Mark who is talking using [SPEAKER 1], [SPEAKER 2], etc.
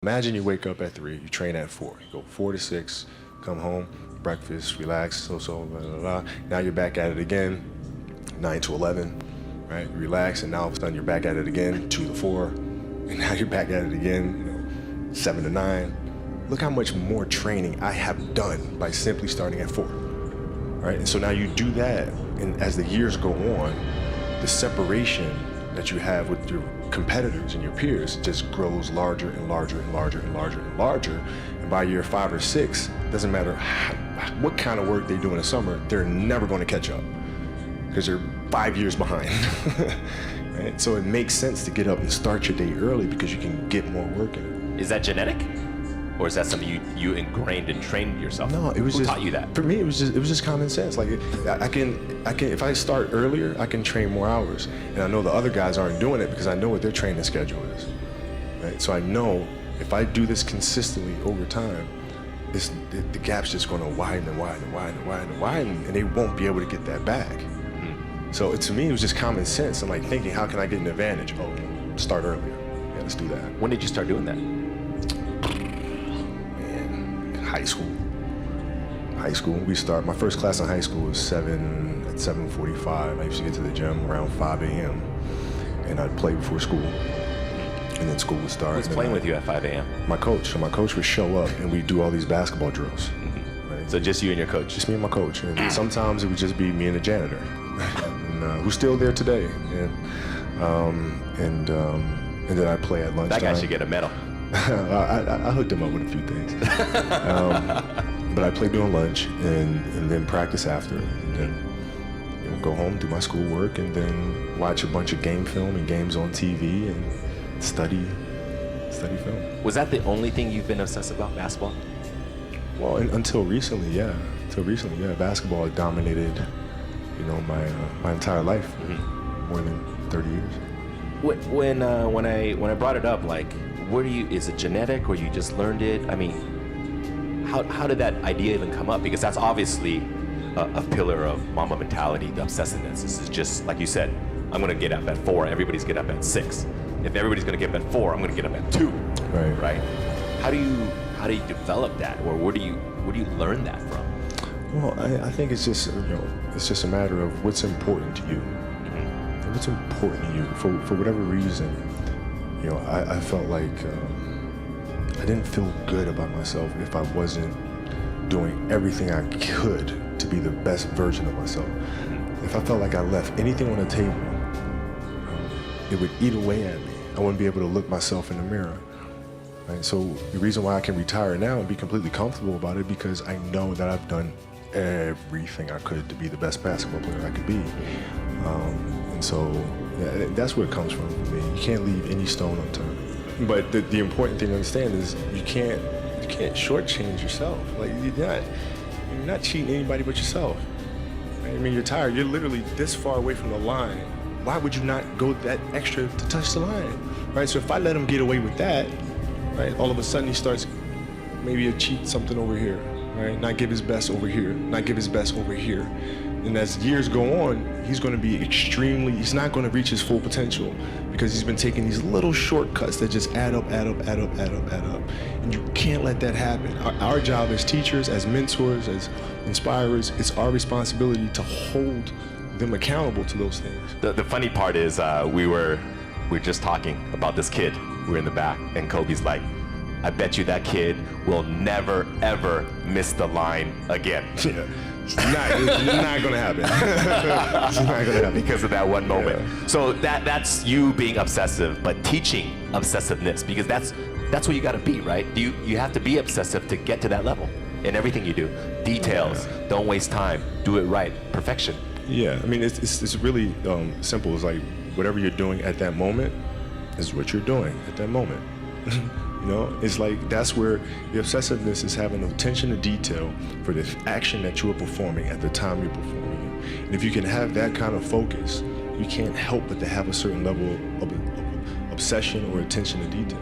[SPEAKER 1] Imagine you wake up at 3, you train at 4, you go 4 to 6, come home, breakfast, relax, blah, blah, blah. Now you're back at it again, 9 to 11, right? You relax, and now all of a sudden you're back at it again, 2 to 4, and now you're back at it again, 7 to 9. Look how much more training I have done by simply starting at 4, right? And so now you do that, and as the years go on, the separation that you have with your competitors and your peers just grows larger and larger and larger and larger and larger. And by year 5 or 6, doesn't matter what kind of work they do in the summer, they're never going to catch up because they're 5 years behind. Right? So it makes sense to get up and start your day early because you can get more work in.
[SPEAKER 2] Is that genetic? Or is that something you ingrained and trained yourself?
[SPEAKER 1] No, it was
[SPEAKER 2] Who
[SPEAKER 1] just,
[SPEAKER 2] taught you that?
[SPEAKER 1] For me, it was just common sense. Like I can, if I start earlier, I can train more hours. And I know the other guys aren't doing it because I know what their training schedule is. Right? So I know if I do this consistently over time, the gap's just going to widen and widen and widen and widen and widen, and they won't be able to get that back. Mm-hmm. So to me, it was just common sense. I'm like thinking, how can I get an advantage? Oh, start earlier. Yeah, let's do that.
[SPEAKER 2] When did you start doing that?
[SPEAKER 1] High school. My first class in high school was 7:45. I used to get to the gym around 5 a.m. and I'd play before school. And then school would start.
[SPEAKER 2] Who's playing with you at 5 a.m.?
[SPEAKER 1] My coach. So my coach would show up and we'd do all these basketball drills.
[SPEAKER 2] Mm-hmm.
[SPEAKER 1] Right?
[SPEAKER 2] So just you and your coach?
[SPEAKER 1] Just me and my coach. And sometimes it would just be me and the janitor. And who's still there today. And then I'd play at lunchtime.
[SPEAKER 2] That guy should get a medal.
[SPEAKER 1] I hooked him up with a few things. But I played during lunch and then practice after, and then go home, do my schoolwork, and then watch a bunch of game film and games on TV and study film.
[SPEAKER 2] Was that the only thing you've been obsessed about, basketball?
[SPEAKER 1] Well, until recently, yeah. Basketball had dominated, my entire life, more than 30 years.
[SPEAKER 2] When I brought it up, like, is it genetic or you just learned it? I mean, how did that idea even come up? Because that's obviously a pillar of mama mentality, the obsessiveness. This is just, like you said, I'm gonna get up at 4, everybody's get up at 6. If everybody's gonna get up at 4, I'm gonna get up at 2. Right? How do you develop that, or where do you learn that from?
[SPEAKER 1] Well, I think it's just a matter of what's important to you. Mm-hmm. What's important to you for whatever reason. I felt like I didn't feel good about myself if I wasn't doing everything I could to be the best version of myself. If I felt like I left anything on the table, it would eat away at me. I wouldn't be able to look myself in the mirror. Right? So the reason why I can retire now and be completely comfortable about it, because I know that I've done everything I could to be the best basketball player I could be. And so that's where it comes from for me. You can't leave any stone unturned. But the important thing to understand is you can't shortchange yourself. Like you're not cheating anybody but yourself. Right? I mean, you're tired. You're literally this far away from the line. Why would you not go that extra to touch the line? Right? So if I let him get away with that, right, all of a sudden he starts maybe to cheat something over here, right? Not give his best over here. Not give his best over here. And as years go on, he's going to be he's not going to reach his full potential because he's been taking these little shortcuts that just add up. And you can't let that happen. Our job as teachers, as mentors, as inspirers, it's our responsibility to hold them accountable to those things.
[SPEAKER 2] The funny part is we were just talking about this kid. We were in the back, and Kobe's like, I bet you that kid will never, ever miss the line again.
[SPEAKER 1] Yeah. It's not gonna happen. It's not gonna happen
[SPEAKER 2] because of that one moment.
[SPEAKER 1] Yeah.
[SPEAKER 2] So that's you being obsessive, but teaching obsessiveness, because that's what you got to be, right? You have to be obsessive to get to that level in everything you do. Details, don't waste time, do it right, perfection.
[SPEAKER 1] Yeah, I mean it's really simple. It's like whatever you're doing at that moment is what you're doing at that moment. It's like that's where the obsessiveness is having attention to detail for the action that you are performing at the time you're performing it. And if you can have that kind of focus, you can't help but to have a certain level of obsession or attention to detail.